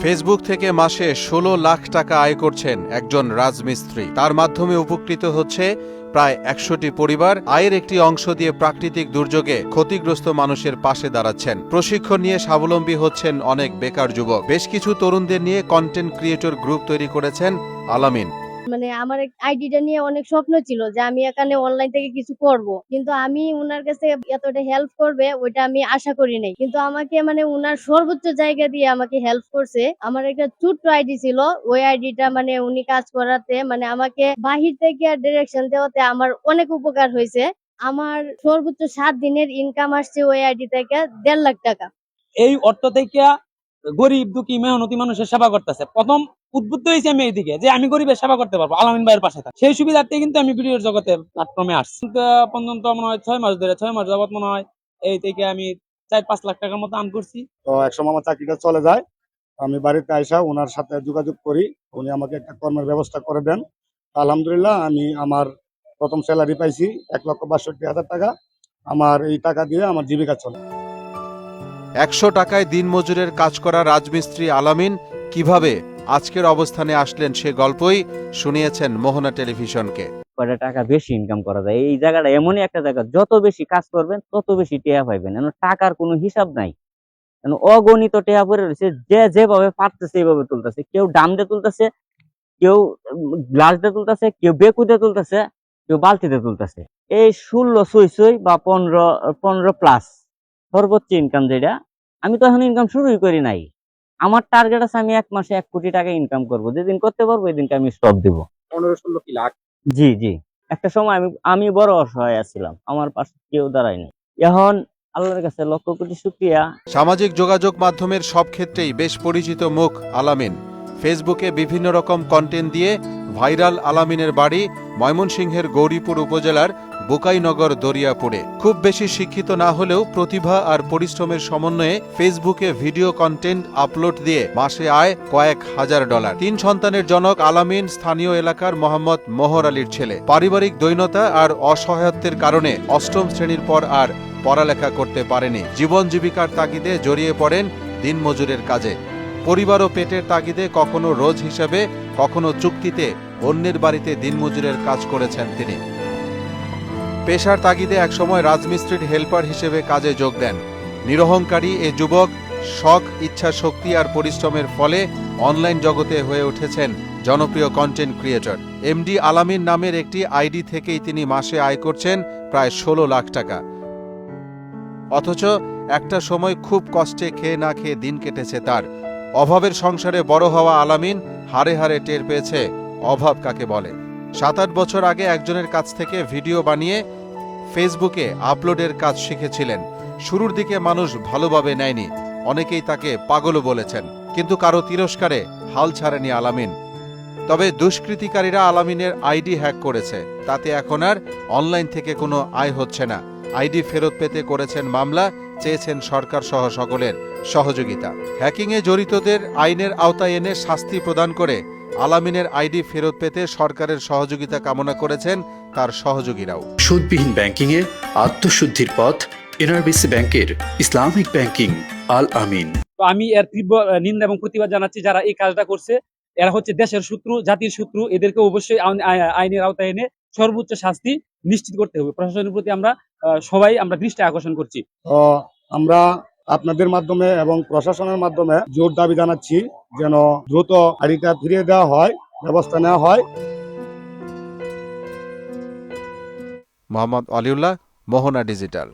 Facebook থেকে মাসে ১৬ লাখ টাকা আয় করছেন একজন রাজমিস্ত্রি। তার মাধ্যমে উপকৃত হচ্ছে প্রায় ১০০টি পরিবার। আয়ের একটি অংশ দিয়ে প্রাকৃতিক দুর্যোগে ক্ষতিগ্রস্ত মানুষের পাশে দাঁড়াচ্ছেন। প্রশিক্ষণ নিয়ে স্বাবলম্বী হচ্ছেন অনেক বেকার যুবক। বেশ কিছু তরুণদের নিয়ে কন্টেন্ট ক্রিয়েটর গ্রুপ তৈরি করেছেন আলামিন। আমার আইডিটা নিয়ে অনেক স্বপ্ন ছিল যে আমি এখানে অনলাইন থেকে কিছু করব, কিন্তু আমি উনার কাছে এতটা হেল্প করবে ওইটা আমি আশা করি নাই। কিন্তু আমাকে উনার সর্বোচ্চ জায়গা দিয়ে আমাকে হেল্প করছে। আমার একটা ছোট্ট আইডি ছিল, ওই আইডিটা উনি কাজ করাতে আমাকে বাহির থেকে ডিরেকশন দেওয়াতে আমার অনেক উপকার হয়েছে। আমার সর্বোচ্চ 7 দিনের ইনকাম আসছে ওই আইডি থেকে 1.5 লাখ টাকা। এই অর্থ থেকে গরিব দুঃখী মেহনতি মানুষের সেবা করতেছে। প্রথম উদ্বুদ্ধ হয়েছে আমি এইদিকে যে আমি গরিবের সেবা করতে পারবো আলামিন ভাইয়ের পাশে থাকা। সেই সুবিধার্থে কিন্তু আমি ভিডিওর জগতে প্ল্যাটফর্মে আসছি। পর্যন্ত মনে হয় 6 মাস ধরে 6 মাস যাবত মনে হয় এই থেকে আমি 4-5 লাখ টাকার মতো আর্ন করছি। তো একসময় আমার চাকরিটা চলে যায়, আমি বাড়িতে আইসা ওনার সাথে যোগাযোগ করি, উনি আমাকে একটা কর্মের ব্যবস্থা করে দেন। আলহামদুলিল্লাহ আমি আমার প্রথম স্যালারি পাইছি 1,62,000 টাকা। আমার এই টাকা দিয়ে আমার জীবিকা চলে। ১০০ টাকায় দিনমজুরের কাজ করা রাজমিস্ত্রি আলামিন কিভাবে আজকের অবস্থানে আসলেন সে গল্পই শুনিয়েছেন মোহনা টেলিভিশনকে। কয়টা টাকা বেশি ইনকাম করা যায় এই জায়গাটা এমনই একটা জায়গা, যত বেশি কাজ করবেন তত বেশি টেয়া পাইবেন। টাকার কোনো হিসাব নাই, অগণিত টেয়া পড়ে রয়েছে। যে যেভাবে পারতেছে এইভাবে তুলতেছে। কেউ ডাম দিয়ে তুলতেছে, কেউ গ্লাস দিয়ে তুলতেছে, কেউ বেকু দিয়ে তুলতেছে, কেউ বালতিতে তুলতেছে। এই 16 ছই বা 15 প্লাস সর্বোচ্চ ইনকাম যেটা। আমি তো এখন ইনকাম শুরুই করি নাই। আমার টার্গেট আছে আমি 1 মাসে 1 কোটি টাকা ইনকাম করব। যেদিন করতে পারবো এদিনকে আমি স্টপ দিব। 15-16 লাখ। জি জি, একটা সময় আমি বড় অসহায় ছিলাম, আমার পাশে কেউ দাঁড়ায়নি। এখন আল্লাহর কাছে লক্ষ কোটি শুকরিয়া। সামাজিক যোগাযোগ মাধ্যমের সব ক্ষেত্রেই বেশ পরিচিত মুখ আলামিন। ফেসবুকে বিভিন্ন রকম কন্টেন্ট দিয়ে ভাইরাল আলামিনের বাড়ি ময়মনসিংহের গৌরীপুর উপজেলার বুকাইনগর দরিয়াপুরে। খুব বেশি শিক্ষিত না হলেও প্রতিভা আর পরিশ্রমের সমন্বয়ে ফেসবুকে ভিডিও কন্টেন্ট আপলোড দিয়ে মাসে আয় কয়েক হাজার ডলার। 3 সন্তানের জনক আলামিন স্থানীয় এলাকার মোহাম্মদ মোহর আলীর ছেলে। পারিবারিক দৈন্যতা আর অসহায়ত্বের কারণে 8ম শ্রেণীর পর আর পড়ালেখা করতে পারেনি। জীবন জীবিকার তাগিদে জড়িয়ে পড়েন দিনমজুরের কাজে। পরিবার ও পেটের তাগিদে কখনো রোজ হিসাবে, কখনো চুক্তিতে অন্যের বাড়িতে দিনমজুরের কাজ করেছেন তিনি। পেশার তাগিদে একসময় রাজমিস্ত্রির হেল্পার হিসেবে কাজে যোগ দেন। নিরহংকারী এ যুবক শখ, ইচ্ছা শক্তি আর পরিশ্রমের ফলে অনলাইন জগতে হয়ে উঠেছেন জনপ্রিয় কন্টেন্ট ক্রিয়েটর। এমডি আলামিন নামের একটি আইডি থেকেই তিনি মাসে আয় করছেন প্রায় 16 লাখ টাকা। অথচ একটা সময় খুব কষ্টে খেয়ে না খেয়ে দিন কেটেছে তার। অভাবের সংসারে বড় হওয়া আলামিন হাড়ে হাড়ে টের পেয়েছে অভাব কাকে বলে। 7-8 বছর আগে একজনের কাছ থেকে ভিডিও বানিয়ে ফেসবুকে আপলোডের কাজ শিখেছিলেন। শুরুর দিকে মানুষ ভালোভাবে নেয়নি, অনেকেই তাকে পাগলও বলেছেন, কিন্তু কারো তিরস্কারে হাল ছাড়েনি আলামিন। তবে দুষ্কৃতিকারীরা আলামিনের আইডি হ্যাক করেছে, তাতে এখন আর অনলাইন থেকে কোনো আয় হচ্ছে না। আইডি ফেরত পেতে করেছেন মামলা, চেয়েছেন সরকার সহ সকলের সহযোগিতা। হ্যাকিংয়ে জড়িতদের আইনের আওতায় এনে শাস্তি প্রদান করে আলামিনের আইডি ফেরত পেতে সরকারের সহযোগিতা কামনা করেছেন তার সহযোগীরাও। সুদবিহীন ব্যাংকিং এর আত্মশুদ্ধির পথ এনআরবিসি ব্যাংকের ইসলামিক ব্যাংকিং আল আমিন। তো আমি এর তীব্র নিন্দা এবং প্রতিবাদ জানাচ্ছি যারা এই কাজটা করছে। এরা হচ্ছে দেশের শত্রু, জাতির শত্রু। এদেরকে অবশ্যই আইনের আওতায় এনে সর্বোচ্চ শাস্তি নিশ্চিত করতে হবে। প্রশাসনের প্রতি আমরা সবাই দৃষ্টি আকর্ষণ করছি। আমরা আপনাদের মাধ্যমে এবং প্রশাসনের মাধ্যমে জোর দাবি জানাচ্ছি যেন দ্রুত আইডিটা ফিরিয়ে দেওয়া হয়, ব্যবস্থা নেওয়া হয়। মোহাম্মদ আলিউল্লাহ, মোহনা ডিজিটাল।